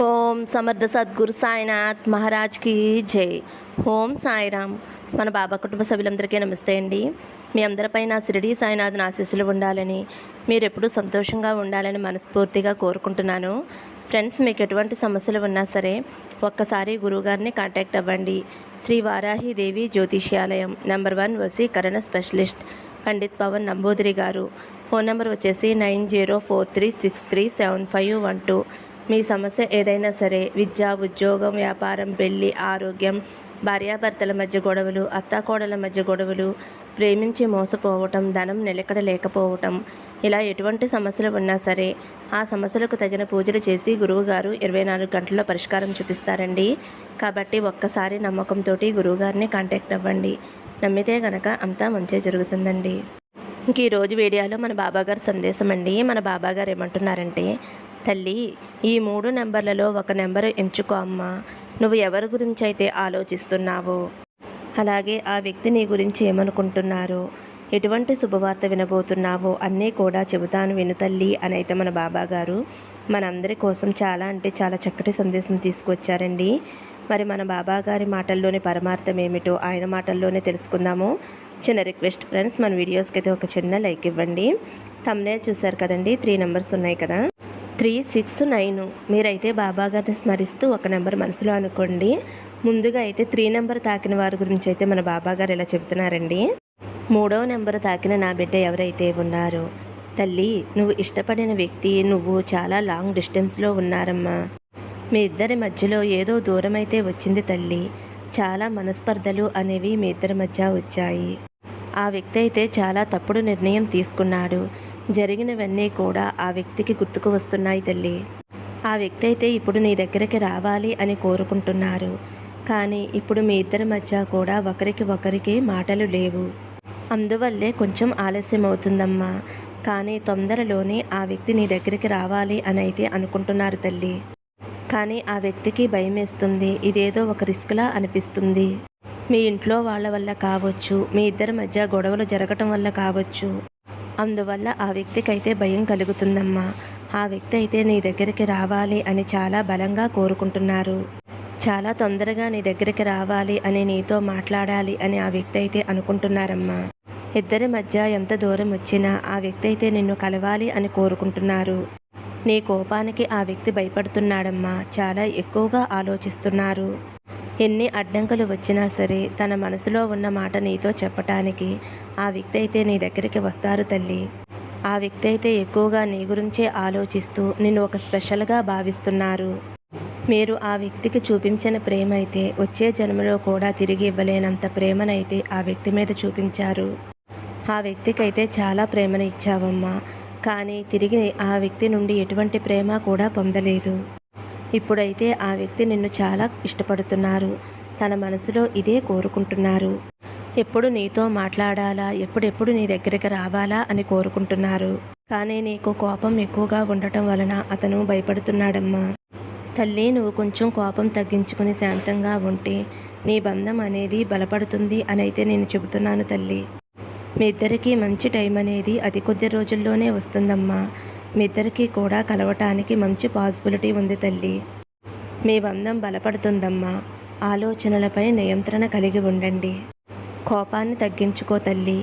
ఓం సమర్థ సద్గురు సాయినాథ్ మహారాజ్కి జై. ఓం సాయిరామ్. మన బాబా కుటుంబ సభ్యులందరికీ నమస్తే అండి. మీ అందరిపైన షిరిడి సాయినాథ్ ఆశీస్సులు ఉండాలని, మీరు ఎప్పుడూ సంతోషంగా ఉండాలని మనస్ఫూర్తిగా కోరుకుంటున్నాను. ఫ్రెండ్స్, మీకు ఎటువంటి సమస్యలు ఉన్నా సరే ఒక్కసారి గురువుగారిని కాంటాక్ట్ అవ్వండి. శ్రీ వారాహిదేవి జ్యోతిష్యాలయం, నెంబర్ 1 వశీకరణ స్పెషలిస్ట్ పండిత్ పవన్ నంబూదిరి గారు. ఫోన్ నెంబర్ వచ్చేసి 9043637512. మీ సమస్య ఏదైనా సరే, విద్య, ఉద్యోగం, వ్యాపారం, పెళ్లి, ఆరోగ్యం, భార్యాభర్తల మధ్య గొడవలు, అత్తాకోడల మధ్య గొడవలు, ప్రేమించి మోసపోవటం, ధనం నిలకడ లేకపోవటం, ఇలా ఎటువంటి సమస్యలు ఉన్నా సరే ఆ సమస్యలకు తగిన పూజలు చేసి గురువుగారు 24 గంటల్లో పరిష్కారం చూపిస్తారండి. కాబట్టి ఒక్కసారి నమ్మకంతో గురువుగారిని కాంటాక్ట్ అవ్వండి. నమ్మితే గనక అంతా మంచి జరుగుతుందండి. ఇంక ఈరోజు వీడియోలో మన బాబాగారు సందేశం అండి. మన బాబాగారు ఏమంటున్నారంటే, తల్లి, ఈ 3 నెంబర్లలో ఒక నెంబరు ఎంచుకో అమ్మా. నువ్వు ఎవరి గురించి అయితే ఆలోచిస్తున్నావో, అలాగే ఆ వ్యక్తి నీ గురించి ఏమనుకుంటున్నారో, ఎటువంటి శుభవార్త వినబోతున్నావో అన్నీ కూడా చెబుతాను విను తల్లి అని అయితే మన బాబాగారు మనందరి కోసం చాలా అంటే చాలా చక్కటి సందేశం తీసుకొచ్చారండి. మరి మన బాబాగారి మాటల్లోని పరమార్థం ఏమిటో ఆయన మాటల్లోనే తెలుసుకుందాము. చిన్న రిక్వెస్ట్ ఫ్రెండ్స్, మన వీడియోస్కి అయితే ఒక చిన్న లైక్ ఇవ్వండి. థంబ్నెయిల్ చూశారు కదండి, 3 నెంబర్స్ ఉన్నాయి కదా, 3, 6, 9. మీరైతే బాబాగారిని స్మరిస్తూ ఒక నెంబర్ మనసులో అనుకోండి. ముందుగా అయితే 3 నెంబర్ తాకిన వారి గురించి అయితే మన బాబాగారు ఇలా చెబుతున్నారండి. 3వ నెంబర్ తాకిన నా బిడ్డ ఎవరైతే ఉన్నారో, తల్లి, నువ్వు ఇష్టపడిన వ్యక్తి నువ్వు చాలా లాంగ్ డిస్టెన్స్లో ఉన్నారమ్మా. మీ ఇద్దరి మధ్యలో ఏదో దూరం అయితే వచ్చింది తల్లి. చాలా మనస్పర్ధలు అనేవి మీ ఇద్దరి మధ్య వచ్చాయి. ఆ వ్యక్తి అయితే చాలా తప్పుడు నిర్ణయం తీసుకున్నాడు. జరిగినవన్నీ కూడా ఆ వ్యక్తికి గుర్తుకు వస్తున్నాయి తల్లి. ఆ వ్యక్తి అయితే ఇప్పుడు నీ దగ్గరికి రావాలి అని కోరుకుంటున్నారు. కానీ ఇప్పుడు మీ ఇద్దరి మధ్య కూడా ఒకరికి మాటలు లేవు. అందువల్లే కొంచెం ఆలస్యం అవుతుందమ్మా. కానీ తొందరలోనే ఆ వ్యక్తి నీ దగ్గరికి రావాలి అని అయితే అనుకుంటున్నారు తల్లి. కానీ ఆ వ్యక్తికి భయం వేస్తుంది. ఇదేదో ఒక రిస్క్లా అనిపిస్తుంది. మీ ఇంట్లో వాళ్ళ వల్ల కావచ్చు, మీ ఇద్దరి మధ్య గొడవలు జరగటం వల్ల కావచ్చు. అందువల్ల ఆ వ్యక్తికి అయితే భయం కలుగుతుందమ్మా. ఆ వ్యక్తి అయితే నీ దగ్గరికి రావాలి అని చాలా బలంగా కోరుకుంటున్నారు. చాలా తొందరగా నీ దగ్గరికి రావాలి అని, నీతో మాట్లాడాలి అని ఆ వ్యక్తి అయితే అనుకుంటున్నారమ్మా. ఇద్దరి మధ్య ఎంత దూరం వచ్చినా ఆ వ్యక్తి అయితే నిన్ను కలవాలి అని కోరుకుంటున్నారు. నీ కోపానికి ఆ వ్యక్తి భయపడుతున్నాడమ్మా. చాలా ఎక్కువగా ఆలోచిస్తున్నారు. ఎన్ని అడ్డంకులు వచ్చినా సరే తన మనసులో ఉన్న మాట నీతో చెప్పటానికి ఆ వ్యక్తి అయితే నీ దగ్గరికి వస్తారు తల్లి. ఆ వ్యక్తి అయితే ఎక్కువగా నీ గురించే ఆలోచిస్తూ నిన్ను ఒక స్పెషల్గా భావిస్తున్నారు. మీరు ఆ వ్యక్తికి చూపించిన ప్రేమ అయితే వచ్చే జన్మలో కూడా తిరిగి ఇవ్వలేనంత ప్రేమనైతే ఆ వ్యక్తి మీద చూపించారు. ఆ వ్యక్తికి అయితే చాలా ప్రేమను ఇచ్చావమ్మా. కానీ తిరిగి ఆ వ్యక్తి నుండి ఎటువంటి ప్రేమ కూడా పొందలేదు. ఇప్పుడైతే ఆ వ్యక్తి నిన్ను చాలా ఇష్టపడుతున్నారు. తన మనసులో ఇదే కోరుకుంటున్నారు. ఎప్పుడు నీతో మాట్లాడాలా, ఎప్పుడెప్పుడు నీ దగ్గరికి రావాలా అని కోరుకుంటున్నారు. కానీ నీకు కోపం ఎక్కువగా ఉండటం వలన అతను భయపడుతున్నాడమ్మా. తల్లి, నువ్వు కొంచెం కోపం తగ్గించుకుని శాంతంగా ఉంటే నీ బంధం అనేది బలపడుతుంది అని అయితే నేను చెబుతున్నాను తల్లి. మీ ఇద్దరికీ మంచి టైం అనేది అతి కొద్ది రోజుల్లోనే వస్తుందమ్మా. మీ ఇద్దరికీ కూడా కలవటానికి మంచి పాసిబిలిటీ ఉంది తల్లి. మీ బంధం బలపడుతుందమ్మా. ఆలోచనలపై నియంత్రణ కలిగి ఉండండి. కోపాన్ని తగ్గించుకో తల్లి.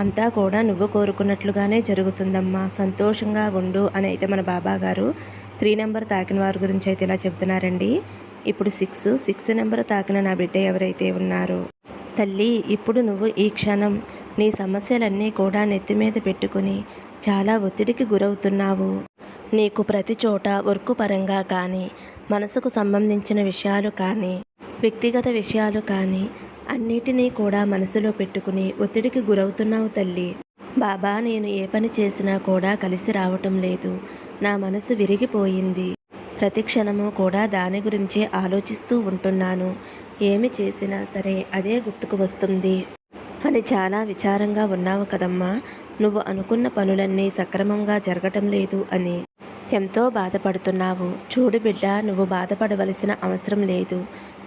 అంతా కూడా నువ్వు కోరుకున్నట్లుగానే జరుగుతుందమ్మా. సంతోషంగా ఉండు అని అయితే మన బాబాగారు 3 నెంబర్ తాకిన వారి గురించి అయితే ఇలా చెప్తున్నారండి. ఇప్పుడు 6 నెంబర్ తాకిన నా బిడ్డ ఎవరైతే ఉన్నారో, తల్లి, ఇప్పుడు నువ్వు ఈ క్షణం నీ సమస్యలన్నీ కూడా నెత్తి మీద పెట్టుకుని చాలా ఒత్తిడికి గురవుతున్నావు. నీకు ప్రతి చోట వర్క్ పరంగా కానీ, మనసుకు సంబంధించిన విషయాలు కానీ, వ్యక్తిగత విషయాలు కానీ అన్నిటినీ కూడా మనసులో పెట్టుకుని ఒత్తిడికి గురవుతున్నావు తల్లి. బాబా, నేను ఏ పని చేసినా కూడా కలిసి రావటం లేదు. నా మనసు విరిగిపోయింది. ప్రతి క్షణము కూడా దాని గురించే ఆలోచిస్తూ ఉంటున్నాను. ఏమి చేసినా సరే అదే గుర్తుకు వస్తుంది అని చాలా విచారంగా ఉన్నావు కదమ్మా. నువ్వు అనుకున్న పనులన్నీ సక్రమంగా జరగటం లేదు అని ఎంతో బాధపడుతున్నావు. చూడు బిడ్డ, నువ్వు బాధపడవలసిన అవసరం లేదు.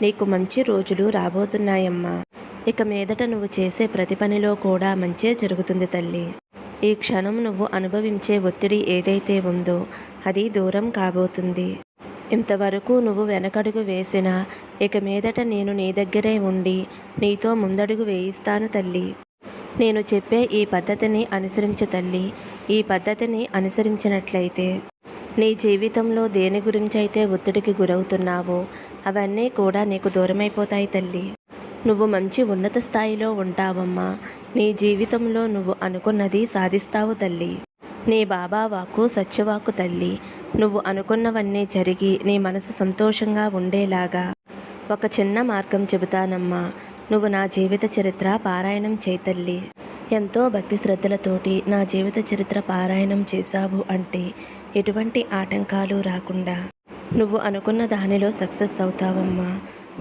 నీకు మంచి రోజులు రాబోతున్నాయమ్మా. ఇక మీదట నువ్వు చేసే ప్రతి పనిలో కూడా మంచే జరుగుతుంది తల్లి. ఈ క్షణం నువ్వు అనుభవించే ఒత్తిడి ఏదైతే ఉందో అది దూరం కాబోతుంది. ఇంతవరకు నువ్వు వెనకడుగు వేసినా ఇక మీదట నేను నీ దగ్గరే ఉండి నీతో ముందడుగు వేయిస్తాను తల్లి. నేను చెప్పే ఈ పద్ధతిని అనుసరించు తల్లి. ఈ పద్ధతిని అనుసరించినట్లయితే నీ జీవితంలో దేని గురించైతే ఒత్తిడికి గురవుతున్నావో అవన్నీ కూడా నీకు దూరమైపోతాయి తల్లి. నువ్వు మంచి ఉన్నత స్థాయిలో ఉంటావమ్మా. నీ జీవితంలో నువ్వు అనుకున్నది సాధిస్తావు తల్లి. నీ బాబా వాక్కు సత్యవాక్కు తల్లి. నువ్వు అనుకున్నవన్నీ జరిగి నీ మనసు సంతోషంగా ఉండేలాగా ఒక చిన్న మార్గం చెబుతానమ్మా. నువ్వు నా జీవిత చరిత్ర పారాయణం చేయి తల్లి. ఎంతో భక్తి శ్రద్ధలతోటి నా జీవిత చరిత్ర పారాయణం చేశావు అంటే ఎటువంటి ఆటంకాలు రాకుండా నువ్వు అనుకున్న దానిలో సక్సెస్ అవుతావమ్మా.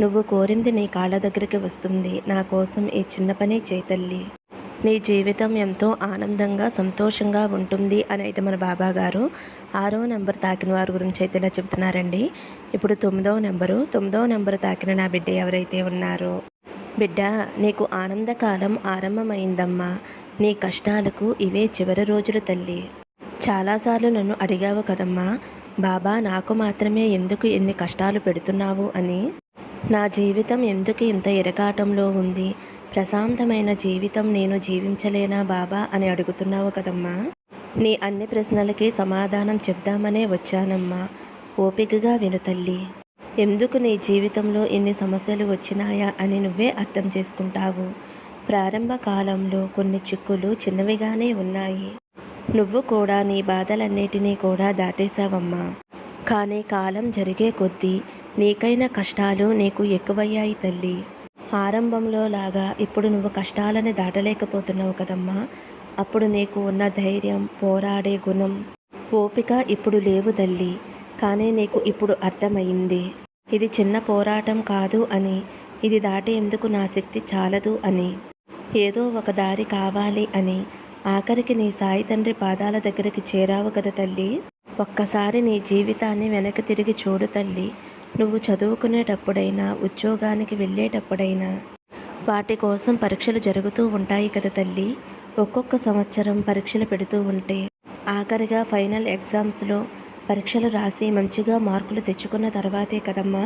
నువ్వు కోరింది నీ కాళ్ళ దగ్గరికి వస్తుంది. నా కోసం ఈ చిన్న పని చేయి తల్లి. నీ జీవితం ఎంతో ఆనందంగా సంతోషంగా ఉంటుంది అని అయితే మన బాబా గారు 6వ నెంబర్ తాకిన వారి గురించి అయితే ఇలా చెప్తున్నారండి. ఇప్పుడు 9వ నెంబర్ తాకిన నా బిడ్డ ఎవరైతే ఉన్నారో, బిడ్డ నీకు ఆనందకాలం ఆరంభమైందమ్మా. నీ కష్టాలకు ఇవే చివరి రోజులు తల్లి. చాలాసార్లు నన్ను అడిగావు కదమ్మా, బాబా నాకు మాత్రమే ఎందుకు ఎన్ని కష్టాలు పెడుతున్నావు అని. నా జీవితం ఎందుకు ఇంత ఇరకాటంలో ఉంది, ప్రశాంతమైన జీవితం నేను జీవించలేనా బాబా అని అడుగుతున్నావు కదమ్మా. నీ అన్ని ప్రశ్నలకి సమాధానం చెప్దామనే వచ్చానమ్మా. ఓపికగా విను తల్లి. ఎందుకు నీ జీవితంలో ఇన్ని సమస్యలు వచ్చినాయా అని నువ్వే అర్థం చేసుకుంటావు. ప్రారంభ కాలంలో కొన్ని చిక్కులు చిన్నవిగానే ఉన్నాయి. నువ్వు కూడా నీ బాధలన్నిటినీ కూడా దాటేశావమ్మా. కానీ కాలం జరిగే కొద్దీ నీకైన కష్టాలు నీకు ఎక్కువయ్యాయి తల్లి. ఆరంభంలో లాగా ఇప్పుడు నువ్వు కష్టాలని దాటలేకపోతున్నావు కదమ్మా. అప్పుడు నీకు ఉన్న ధైర్యం, పోరాడే గుణం, ఓపిక ఇప్పుడు లేవు తల్లి. కానీ నీకు ఇప్పుడు అర్థమైంది ఇది చిన్న పోరాటం కాదు అని, ఇది దాటేందుకు నా శక్తి చాలదు అని, ఏదో ఒక దారి కావాలి అని. ఆఖరికి నీ సాయి తండ్రి పాదాల దగ్గరికి చేరావు కదా తల్లి. ఒక్కసారి నీ జీవితాన్ని వెనక్కి తిరిగి చూడు తల్లి. నువ్వు చదువుకునేటప్పుడైనా, ఉద్యోగానికి వెళ్ళేటప్పుడైనా వాటి కోసం పరీక్షలు జరుగుతూ ఉంటాయి కదా తల్లి. ఒక్కొక్క సంవత్సరం పరీక్షలు పెడుతూ ఉంటే ఆఖరిగా ఫైనల్ ఎగ్జామ్స్లో పరీక్షలు రాసి మంచిగా మార్కులు తెచ్చుకున్న తర్వాతే కదమ్మా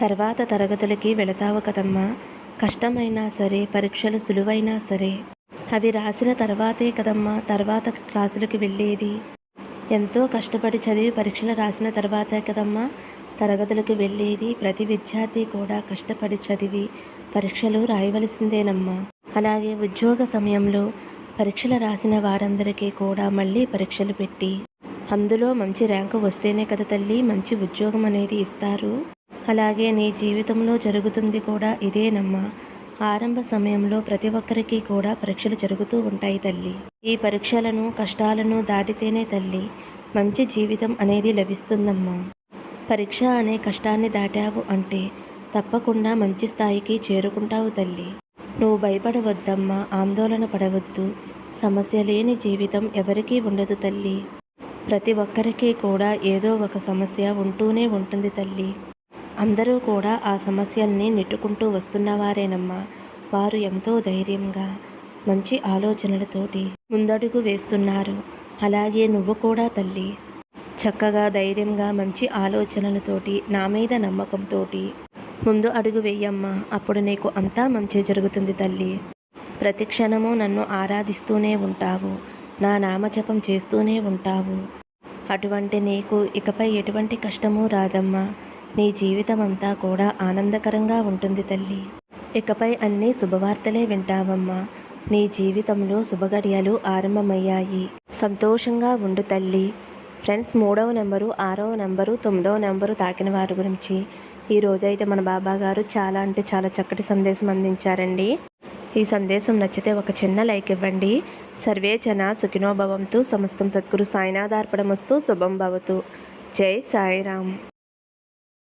తర్వాత తరగతులకి వెళతావు కదమ్మా. కష్టమైనా సరే, పరీక్షలు సులువైనా సరే అవి రాసిన తర్వాతే కదమ్మా తర్వాత క్లాసులకు వెళ్ళేది. ఎంతో కష్టపడి చదివి పరీక్షలు రాసిన తర్వాతే కదమ్మా తరగతులకు వెళ్ళేది. ప్రతి విద్యార్థి కూడా కష్టపడి చదివి పరీక్షలు రాయవలసిందేనమ్మా. అలాగే ఉద్యోగ సమయంలో పరీక్షలు రాసిన వారందరికీ కూడా మళ్ళీ పరీక్షలు పెట్టి అందులో మంచి ర్యాంకు వస్తేనే కదా తల్లి మంచి ఉద్యోగం అనేది ఇస్తారు. అలాగే నీ జీవితంలో జరుగుతుంది కూడా ఇదేనమ్మా. ఆరంభ సమయంలో ప్రతి ఒక్కరికి కూడా పరీక్షలు జరుగుతూ ఉంటాయి తల్లి. ఈ పరీక్షలను, కష్టాలను దాటితేనే తల్లి మంచి జీవితం అనేది లభిస్తుందమ్మా. పరీక్ష అనే కష్టాన్ని దాటావు అంటే తప్పకుండా మంచి స్థాయికి చేరుకుంటావు తల్లి. నువ్వు భయపడవద్దమ్మా, ఆందోళన పడవద్దు. సమస్య లేని జీవితం ఎవరికీ ఉండదు తల్లి. ప్రతి ఒక్కరికి కూడా ఏదో ఒక సమస్య ఉంటూనే ఉంటుంది తల్లి. అందరూ కూడా ఆ సమస్యల్ని నెట్టుకుంటూ వస్తున్నవారేనమ్మా. వారు ఎంతో ధైర్యంగా, మంచి ఆలోచనలతోటి ముందడుగు వేస్తున్నారు. అలాగే నువ్వు కూడా తల్లి చక్కగా, ధైర్యంగా, మంచి ఆలోచనలతోటి, నా మీద నమ్మకంతో ముందు అడుగు వేయమ్మా. అప్పుడు నీకు అంతా మంచి జరుగుతుంది తల్లి. ప్రతి క్షణము నన్ను ఆరాధిస్తూనే ఉంటావు, నా నామజపం చేస్తూనే ఉంటావు. అటువంటి నీకు ఇకపై ఎటువంటి కష్టమూ రాదమ్మా. నీ జీవితం అంతా కూడా ఆనందకరంగా ఉంటుంది తల్లి. ఇకపై అన్నీ శుభవార్తలే వింటావమ్మా. నీ జీవితంలో శుభగడియలు ఆరంభమయ్యాయి. సంతోషంగా ఉండు తల్లి. ఫ్రెండ్స్, 3వ నెంబరు, 6వ నెంబరు, 9వ నెంబరు తాకిన వారి గురించి ఈరోజైతే మన బాబా గారు చాలా అంటే చాలా చక్కటి సందేశం అందించారండి. ఈ సందేశం నచ్చితే ఒక చిన్న లైక్ ఇవ్వండి. సర్వే జన సుఖినో భవంతు. సమస్తం సద్గురు సాయినాథార్పణమస్తు. శుభం భవతు. జై సాయిరామ్.